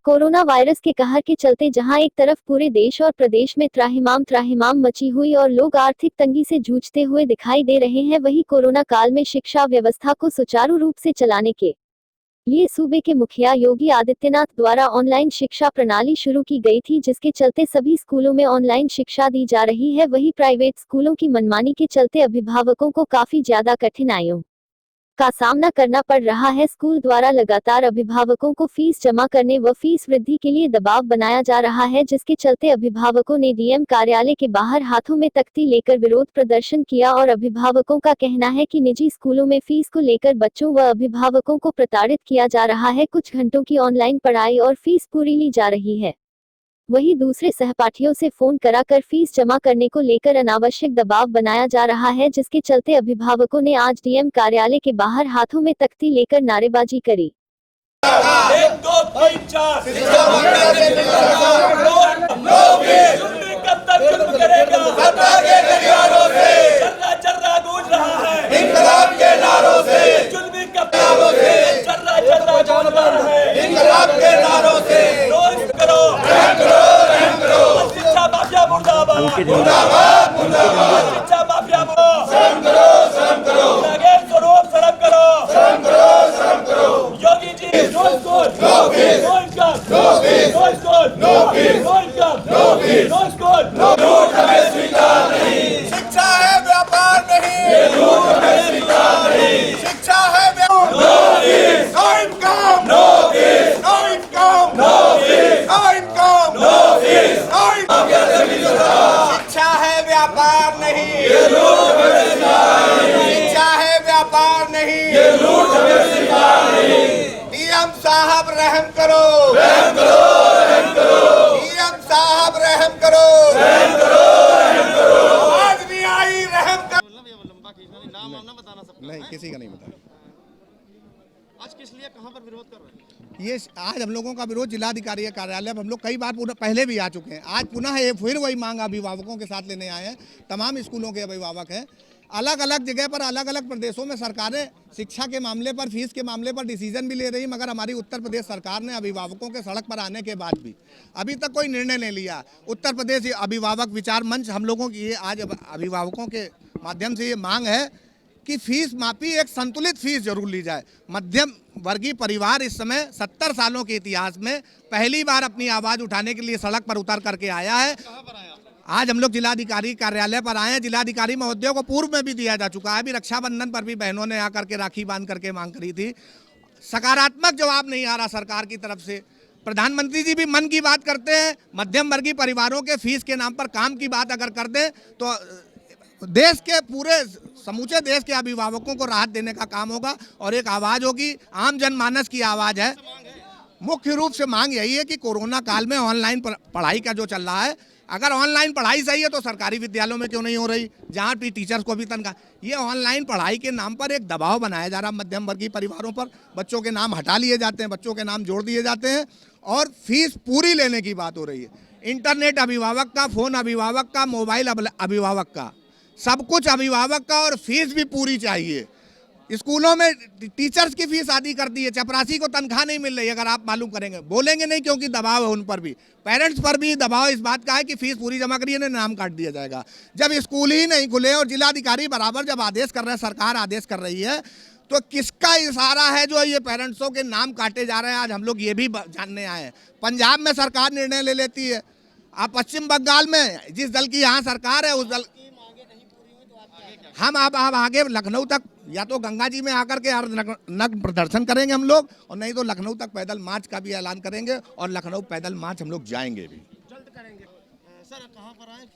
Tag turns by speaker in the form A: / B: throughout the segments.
A: Corona virus के कहर के चलते जहां एक तरफ पूरे देश और प्रदेश में त्राहिमाम मची हुई और लोग आर्थिक तंगी से जूझते हुए दिखाई दे रहे हैं, वहीं कोरोना काल में शिक्षा व्यवस्था को सुचारू रूप से चलाने के लिए सूबे के मुखिया योगी आदित्यनाथ द्वारा ऑनलाइन शिक्षा प्रणाली शुरू की गई थी, जिसके चलते सभी स्कूलों में ऑनलाइन शिक्षा दी जा रही है। वहीं प्राइवेट स्कूलों की मनमानी के चलते अभिभावकों को काफी ज्यादा कठिनाइयों का सामना करना पड़ रहा है। स्कूल द्वारा लगातार अभिभावकों को फीस जमा करने व फीस वृद्धि के लिए दबाव बनाया जा रहा है, जिसके चलते अभिभावकों ने डीएम कार्यालय के बाहर हाथों में तख्ती लेकर विरोध प्रदर्शन किया और अभिभावकों का कहना है कि निजी स्कूलों में फीस को लेकर बच्चों व अभिभावकों को प्रताड़ित किया जा रहा है। कुछ घंटों की ऑनलाइन पढ़ाई और फीस पूरी ली जा रही है, वहीं दूसरे सहपाठियों से फोन कराकर फीस जमा करने को लेकर अनावश्यक दबाव बनाया जा रहा है, जिसके चलते अभिभावकों ने आज डीएम कार्यालय के बाहर हाथों में तख्ती लेकर नारेबाजी करी।
B: 1 2 3 4 कब तक जुल्म करेगा? सत्ता के गलियारों से चर्रा गूंज रहा है इंकलाब के नारों से। जुल्म कब तक चर्रा गूंज रहा है इंकलाब के नारों से। रोज करो शिक्षा माफिया मुर्दाबाद शिक्षा माफिया शर्म करो लगे स्वरूप शर्म करो योगी जी लूट हमें स्वीकार नहीं। शिक्षा है व्यापार नहीं, लूट हमें स्वीकार नहीं। शिक्षा है शिक्षा है व्यापार नहीं, ये लूट हमें स्वीकार नहीं। शिक्षा है व्यापार नहीं, ये लूट हमें स्वीकार नहीं। डीएम साहब रहम करो डीएम साहब रहम करो आज नहीं आई रहम करो।
C: नहीं, किसी का नहीं बताया।
D: आज किस लिए कहां पर विरोध कर रहे हैं?
C: ये आज हम लोगों का विरोध जिलाधिकारी कार्यालय में हम लोग कई बार पहले भी आ चुके हैं। आज पुनः ये फिर वही मांग अभिभावकों के साथ लेने आए हैं। तमाम स्कूलों के अभिभावक हैं, अलग अलग जगह पर अलग अलग प्रदेशों में सरकारें शिक्षा के मामले पर, फीस के मामले पर डिसीजन भी ले रही, मगर हमारी उत्तर प्रदेश सरकार ने अभिभावकों के सड़क पर आने के बाद भी अभी तक कोई निर्णय नहीं लिया। उत्तर प्रदेश अभिभावक विचार मंच हम लोगों की ये आज अभिभावकों के माध्यम से ये मांग है कि फीस माफी एक संतुलित फीस जरूर ली जाए। मध्यम वर्गीय परिवार इस समय 70 सालों के इतिहास में पहली बार अपनी आवाज़ उठाने के लिए सड़क पर उतर करके आया है। आज हम लोग जिलाधिकारी कार्यालय पर आए हैं। जिलाधिकारी महोदय को पूर्व में भी दिया जा चुका है। अभी रक्षाबंधन पर भी बहनों ने आकर के राखी बांध करके मांग करी थी। सकारात्मक जवाब नहीं आ रहा सरकार की तरफ से। प्रधानमंत्री जी भी मन की बात करते हैं, मध्यम वर्गीय परिवारों के फीस के नाम पर काम की बात अगर कर दें तो देश के पूरे समूचे देश के अभिभावकों को राहत देने का काम होगा और एक आवाज़ होगी, आम जनमानस की आवाज़ है। मुख्य रूप से मांग यही है कि कोरोना काल में ऑनलाइन पढ़ाई का जो चल रहा है, अगर ऑनलाइन पढ़ाई सही है तो सरकारी विद्यालयों में क्यों नहीं हो रही, जहाँ टीचर्स को भी तनख्वाह। ये ऑनलाइन पढ़ाई के नाम पर एक दबाव बनाया जा रहा है मध्यम वर्गीय परिवारों पर। बच्चों के नाम हटा लिए जाते हैं, बच्चों के नाम जोड़ दिए जाते हैं और फीस पूरी लेने की बात हो रही है। इंटरनेट अभिभावक का, फ़ोन अभिभावक का, मोबाइल अभिभावक का, सब कुछ अभिभावक का और फीस भी पूरी चाहिए। स्कूलों में टीचर्स की फीस आधी कर दी है, चपरासी को तनख्वाह नहीं मिल रही। अगर आप मालूम करेंगे, बोलेंगे नहीं क्योंकि दबाव है उन पर भी, पेरेंट्स पर भी दबाव इस बात का है कि फीस पूरी जमा करिए, नाम काट दिया जाएगा। जब स्कूल ही नहीं खुले और जिलाधिकारी बराबर जब आदेश कर रहे हैं, सरकार आदेश कर रही है, तो किसका इशारा है जो ये पेरेंट्सों के नाम काटे जा रहे हैं? आज हम लोग ये भी जानने आए हैं। पंजाब में सरकार निर्णय ले लेती है, आप पश्चिम बंगाल में जिस दल की यहाँ सरकार है उस दल हम अब आगे लखनऊ तक या तो गंगा जी में आकर के नग्न प्रदर्शन करेंगे हम लोग, और नहीं तो लखनऊ तक पैदल मार्च का भी ऐलान करेंगे और लखनऊ पैदल मार्च हम लोग जाएंगे भी।
D: जल्द करेंगे। सर कहां पर आए,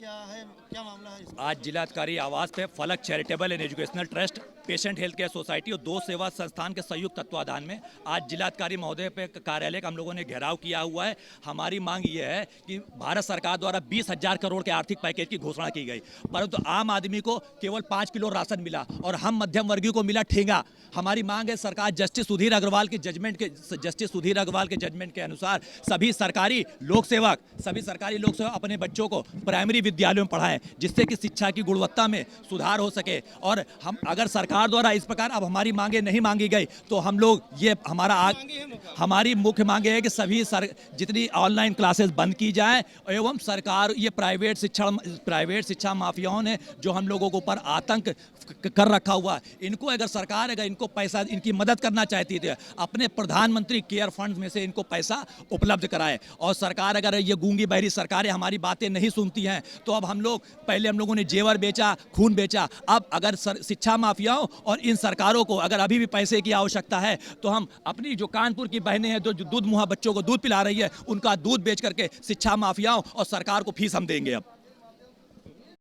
D: क्या मामला है?
E: आज जिलाधिकारी आवास पे फलक charitable and educational trust, patient health care society और 2 सेवा संस्थान के संयुक्त तत्वाधान में आज जिलाधिकारी महोदय पे कार्यालय का हम लोगों ने घेराव किया हुआ है। हमारी मांग ये है कि भारत सरकार द्वारा 20,000 करोड़ के आर्थिक पैकेज की घोषणा की गई, परंतु आम आदमी को केवल 5 किलो राशन मिला और हम मध्यम वर्गीय को मिला ठेंगा। हमारी मांग है सरकार जस्टिस सुधीर अग्रवाल के जजमेंट के अनुसार सभी सरकारी लोक सेवक अपने बच्चों को प्राइमरी विद्यालयों में पढ़ाएं, जिससे कि शिक्षा की गुणवत्ता में सुधार हो सके। और हम अगर सरकार सरकार द्वारा इस प्रकार अब हमारी मांगे नहीं मांगी गई तो हम लोग ये हमारी मुख्य मांगे है कि सभी जितनी ऑनलाइन क्लासेस बंद की जाए एवं सरकार ये प्राइवेट शिक्षा माफियाओं ने जो हम लोगों के ऊपर आतंक कर रखा हुआ है, इनको अगर सरकार इनको पैसा इनकी मदद करना चाहती थी अपने प्रधानमंत्री केयर फंड में से इनको पैसा उपलब्ध कराए। और सरकार अगर ये गूंगी बहरी सरकारें हमारी बातें नहीं सुनती हैं तो अब हम लोगों ने जेवर बेचा, खून बेचा। अब अगर शिक्षा माफियाओं और इन सरकारों को अगर अभी भी पैसे की आवश्यकता है तो हम अपनी जो कानपुर की बहनें हैं जो दूध मुहा बच्चों को दूध पिला रही है उनका दूध बेच करके शिक्षा माफियाओं और सरकार को फीस हम देंगे। अब